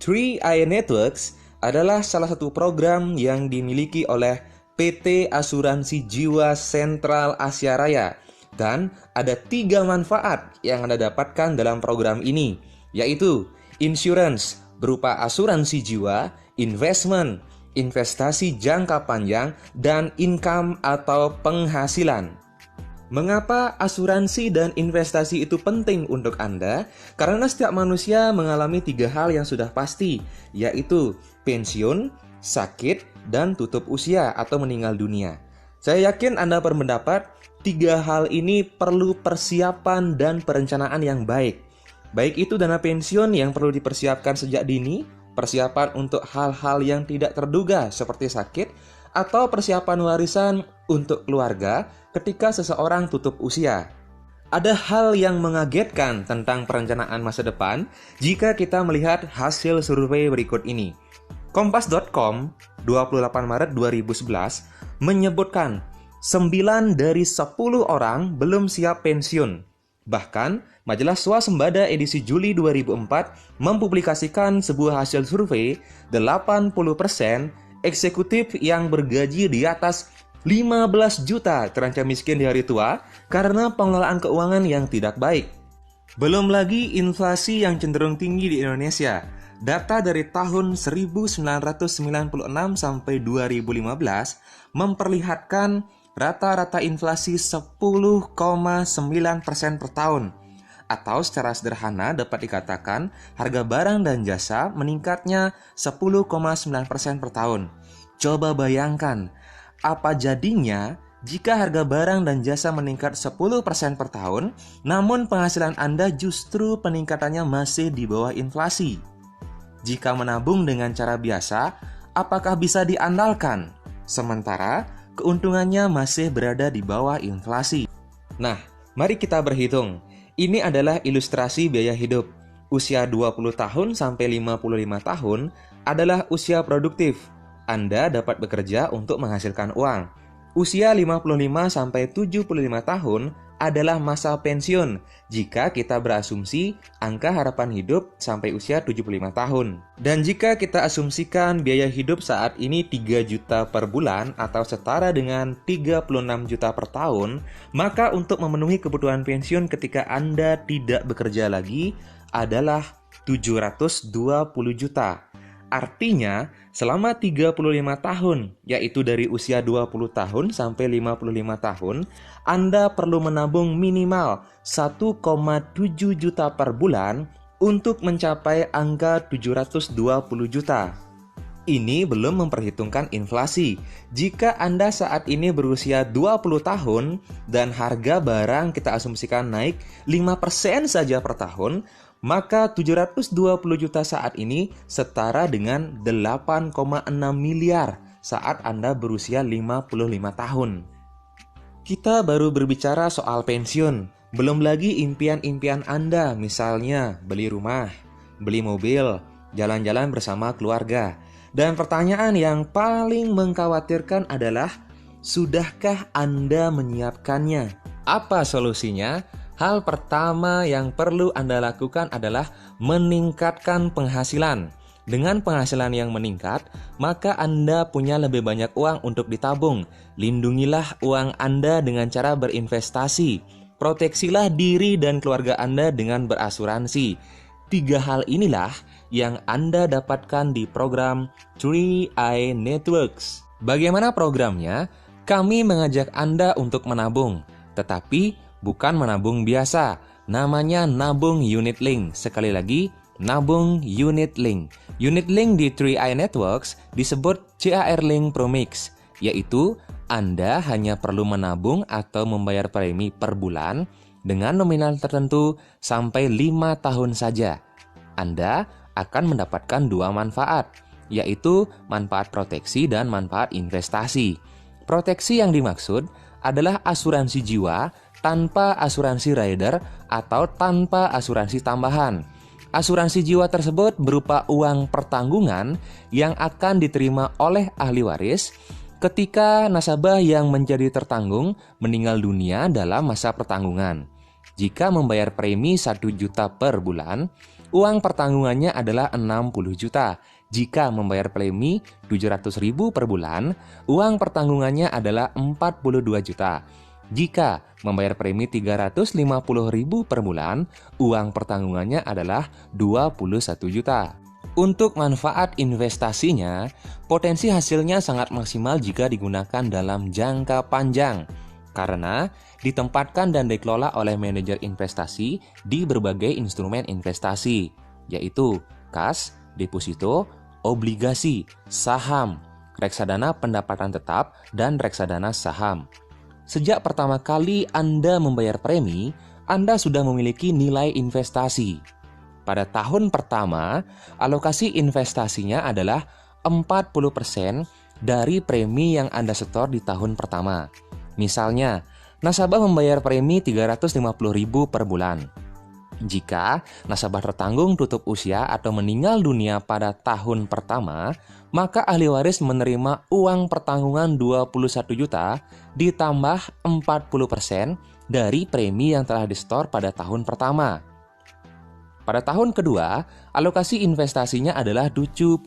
3i Networks adalah salah satu program yang dimiliki oleh PT Asuransi Jiwa Sentral Asia Raya. Dan ada 3 manfaat yang Anda dapatkan dalam program ini, yaitu insurance berupa asuransi jiwa, investment, investasi jangka panjang, dan income atau penghasilan. Mengapa asuransi dan investasi itu penting untuk Anda? Karena setiap manusia mengalami 3 hal yang sudah pasti, yaitu pensiun, sakit, dan tutup usia atau meninggal dunia. Saya yakin Anda berpendapat 3 hal ini perlu persiapan dan perencanaan yang baik. Baik itu dana pensiun yang perlu dipersiapkan sejak dini, persiapan untuk hal-hal yang tidak terduga seperti sakit, atau persiapan warisan untuk keluarga ketika seseorang tutup usia. Ada hal yang mengagetkan tentang perencanaan masa depan jika kita melihat hasil survei berikut ini. Kompas.com 28 Maret 2011 menyebutkan 9 dari 10 orang belum siap pensiun. Bahkan, Majalah Swasembada edisi Juli 2004 mempublikasikan sebuah hasil survei 80% eksekutif yang bergaji di atas 15 juta terancam miskin di hari tua karena pengelolaan keuangan yang tidak baik. Belum lagi inflasi yang cenderung tinggi di Indonesia. Data dari tahun 1996 sampai 2015 memperlihatkan rata-rata inflasi 10,9% per tahun. Atau secara sederhana dapat dikatakan harga barang dan jasa meningkatnya 10,9% per tahun. Coba bayangkan, apa jadinya jika harga barang dan jasa meningkat 10% per tahun, namun penghasilan Anda justru peningkatannya masih di bawah inflasi? Jika menabung dengan cara biasa, apakah bisa diandalkan? Sementara keuntungannya masih berada di bawah inflasi. Nah, mari kita berhitung. Ini adalah ilustrasi biaya hidup. Usia 20 tahun sampai 55 tahun adalah usia produktif. Anda dapat bekerja untuk menghasilkan uang. Usia 55 sampai 75 tahun adalah masa pensiun jika kita berasumsi angka harapan hidup sampai usia 75 tahun. Dan jika kita asumsikan biaya hidup saat ini 3 juta per bulan atau setara dengan 36 juta per tahun, maka untuk memenuhi kebutuhan pensiun ketika Anda tidak bekerja lagi adalah 720 juta. Artinya, selama 35 tahun, yaitu dari usia 20 tahun sampai 55 tahun, Anda perlu menabung minimal 1,7 juta per bulan untuk mencapai angka 720 juta. Ini belum memperhitungkan inflasi. Jika Anda saat ini berusia 20 tahun dan harga barang kita asumsikan naik 5% saja per tahun, maka 720 juta saat ini setara dengan 8,6 miliar saat Anda berusia 55 tahun. Kita baru berbicara soal pensiun, belum lagi impian-impian Anda, misalnya beli rumah, beli mobil, jalan-jalan bersama keluarga. Dan pertanyaan yang paling mengkhawatirkan adalah, sudahkah Anda menyiapkannya? Apa solusinya? Hal pertama yang perlu Anda lakukan adalah meningkatkan penghasilan. Dengan penghasilan yang meningkat, maka Anda punya lebih banyak uang untuk ditabung. Lindungilah uang Anda dengan cara berinvestasi. Proteksilah diri dan keluarga Anda dengan berasuransi. 3 hal inilah yang Anda dapatkan di program 3i Networks. Bagaimana programnya? Kami mengajak Anda untuk menabung, tetapi bukan menabung biasa, namanya nabung unit link. Sekali lagi, nabung unit link. Unit link di 3i Networks disebut CAR Link Promix, yaitu Anda hanya perlu menabung atau membayar premi per bulan dengan nominal tertentu sampai 5 tahun saja. Anda akan mendapatkan 2 manfaat, yaitu manfaat proteksi dan manfaat investasi. Proteksi yang dimaksud adalah asuransi jiwa tanpa asuransi rider atau tanpa asuransi tambahan. Asuransi jiwa tersebut berupa uang pertanggungan yang akan diterima oleh ahli waris ketika nasabah yang menjadi tertanggung meninggal dunia dalam masa pertanggungan. Jika membayar premi 1 juta per bulan, uang pertanggungannya adalah 60 juta. Jika membayar premi 700.000 per bulan, uang pertanggungannya adalah 42 juta. Jika membayar premi 350.000 per bulan, uang pertanggungannya adalah 21 juta. Untuk manfaat investasinya, potensi hasilnya sangat maksimal jika digunakan dalam jangka panjang, karena ditempatkan dan dikelola oleh manajer investasi di berbagai instrumen investasi, yaitu kas, deposito, obligasi, saham, reksadana pendapatan tetap, dan reksadana saham. Sejak pertama kali Anda membayar premi, Anda sudah memiliki nilai investasi. Pada tahun pertama, alokasi investasinya adalah 40% dari premi yang Anda setor di tahun pertama. Misalnya, nasabah membayar premi 350.000 per bulan. Jika nasabah tertanggung tutup usia atau meninggal dunia pada tahun pertama, maka ahli waris menerima uang pertanggungan 21 juta ditambah 40% dari premi yang telah disetor pada tahun pertama. Pada tahun kedua, alokasi investasinya adalah 75%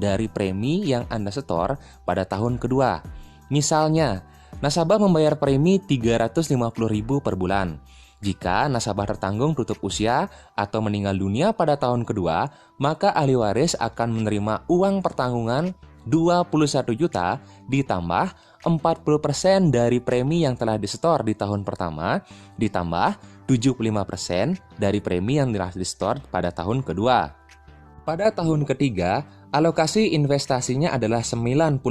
dari premi yang Anda setor pada tahun kedua. Misalnya, nasabah membayar premi 350.000 per bulan. Jika nasabah tertanggung tutup usia atau meninggal dunia pada tahun kedua, maka ahli waris akan menerima uang pertanggungan 21 juta ditambah 40% dari premi yang telah disetor di tahun pertama, ditambah 75% dari premi yang telah disetor pada tahun kedua. Pada tahun ketiga, alokasi investasinya adalah 90%,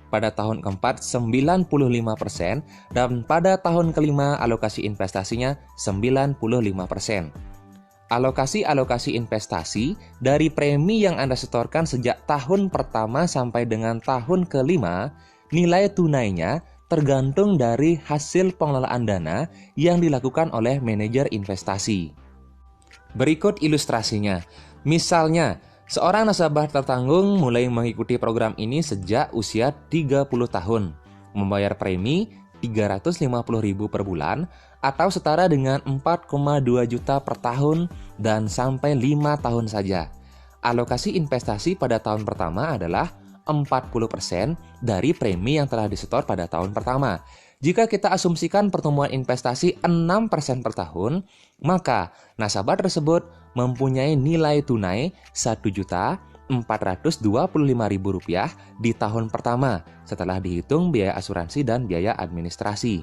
pada tahun keempat 95%, dan pada tahun kelima alokasi investasinya 95%. Alokasi investasi dari premi yang Anda setorkan sejak tahun pertama sampai dengan tahun kelima, nilai tunainya tergantung dari hasil pengelolaan dana yang dilakukan oleh manajer investasi. Berikut ilustrasinya. Misalnya, seorang nasabah tertanggung mulai mengikuti program ini sejak usia 30 tahun, membayar premi 350.000 per bulan atau setara dengan 4,2 juta per tahun dan sampai 5 tahun saja. Alokasi investasi pada tahun pertama adalah 40% dari premi yang telah disetor pada tahun pertama. Jika kita asumsikan pertumbuhan investasi 6% per tahun, maka nasabah tersebut mempunyai nilai tunai Rp1.425.000 di tahun pertama setelah dihitung biaya asuransi dan biaya administrasi.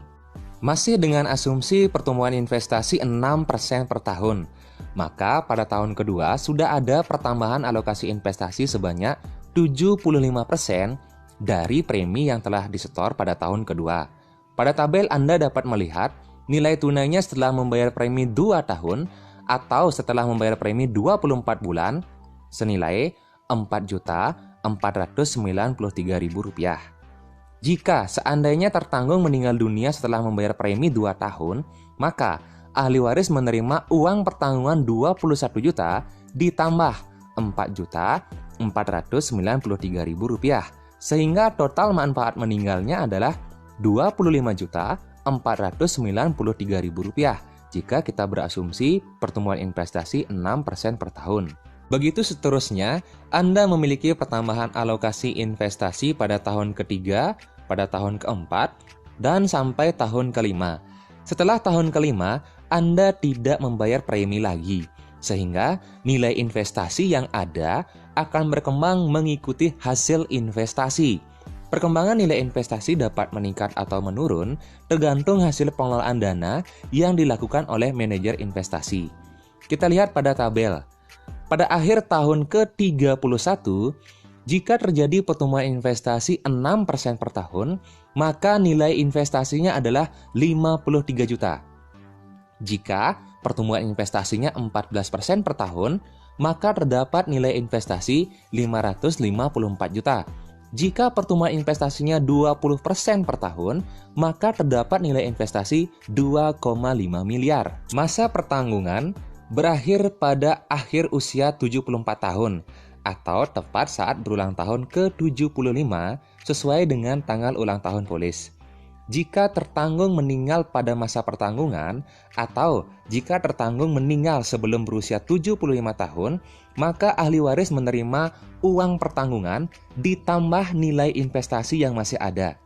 Masih dengan asumsi pertumbuhan investasi 6% per tahun, maka pada tahun kedua sudah ada pertambahan alokasi investasi sebanyak 75% dari premi yang telah disetor pada tahun kedua. Pada tabel Anda dapat melihat nilai tunainya setelah membayar premi 2 tahun atau setelah membayar premi 24 bulan senilai Rp4.493.000. Jika seandainya tertanggung meninggal dunia setelah membayar premi 2 tahun, maka ahli waris menerima uang pertanggungan 21 juta ditambah Rp4.493.000, sehingga total manfaat meninggalnya adalah Rp25.493.000 jika kita berasumsi pertumbuhan investasi 6% per tahun. Begitu seterusnya, Anda memiliki pertambahan alokasi investasi pada tahun ketiga, pada tahun keempat, dan sampai tahun kelima. Setelah tahun kelima, Anda tidak membayar premi lagi, sehingga nilai investasi yang ada akan berkembang mengikuti hasil investasi. Perkembangan nilai investasi dapat meningkat atau menurun tergantung hasil pengelolaan dana yang dilakukan oleh manajer investasi. Kita lihat pada tabel. Pada akhir tahun ke-31, jika terjadi pertumbuhan investasi 6% per tahun, maka nilai investasinya adalah 53 juta. Jika pertumbuhan investasinya 14% per tahun, maka terdapat nilai investasi 554 juta. Jika pertumbuhan investasinya 20% per tahun, maka terdapat nilai investasi 2,5 miliar. Masa pertanggungan berakhir pada akhir usia 74 tahun atau tepat saat berulang tahun ke-75 sesuai dengan tanggal ulang tahun polis. Jika tertanggung meninggal pada masa pertanggungan atau jika tertanggung meninggal sebelum berusia 75 tahun, maka ahli waris menerima uang pertanggungan ditambah nilai investasi yang masih ada.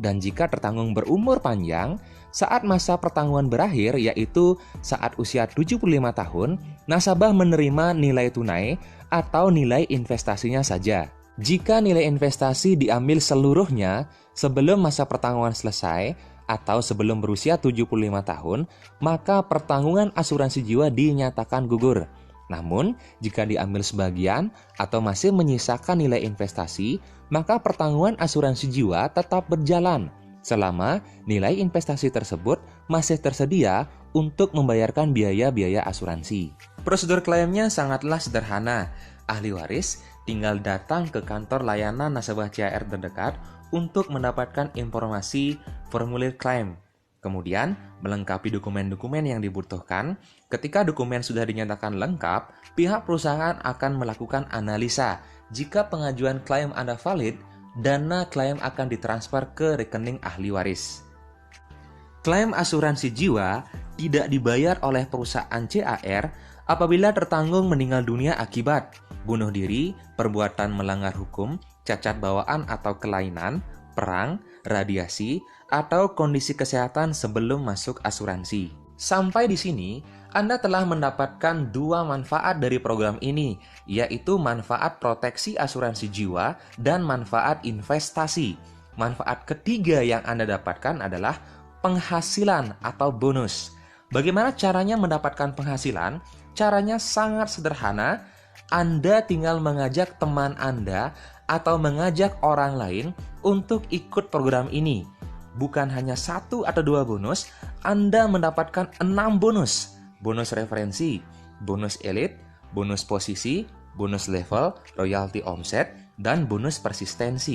Dan jika tertanggung berumur panjang, saat masa pertanggungan berakhir yaitu saat usia 75 tahun, nasabah menerima nilai tunai atau nilai investasinya saja. Jika nilai investasi diambil seluruhnya sebelum masa pertanggungan selesai atau sebelum berusia 75 tahun, maka pertanggungan asuransi jiwa dinyatakan gugur. Namun, jika diambil sebagian atau masih menyisakan nilai investasi, maka pertanggungan asuransi jiwa tetap berjalan selama nilai investasi tersebut masih tersedia untuk membayarkan biaya-biaya asuransi. Prosedur klaimnya sangatlah sederhana. Ahli waris tinggal datang ke kantor layanan nasabah CHR terdekat untuk mendapatkan informasi formulir klaim. Kemudian, melengkapi dokumen-dokumen yang dibutuhkan. Ketika dokumen sudah dinyatakan lengkap, pihak perusahaan akan melakukan analisa. Jika pengajuan klaim Anda valid, dana klaim akan ditransfer ke rekening ahli waris. Klaim asuransi jiwa tidak dibayar oleh perusahaan CHR apabila tertanggung meninggal dunia akibat bunuh diri, perbuatan melanggar hukum, cacat bawaan atau kelainan, perang, radiasi, atau kondisi kesehatan sebelum masuk asuransi. Sampai di sini, Anda telah mendapatkan dua manfaat dari program ini, yaitu manfaat proteksi asuransi jiwa dan manfaat investasi. Manfaat ketiga yang Anda dapatkan adalah penghasilan atau bonus. Bagaimana caranya mendapatkan penghasilan? Caranya sangat sederhana. Anda tinggal mengajak teman Anda atau mengajak orang lain untuk ikut program ini. Bukan hanya 1 atau 2 bonus, Anda mendapatkan 6 bonus. Bonus referensi, bonus elite, bonus posisi, bonus level, royalti omset, dan bonus persistensi.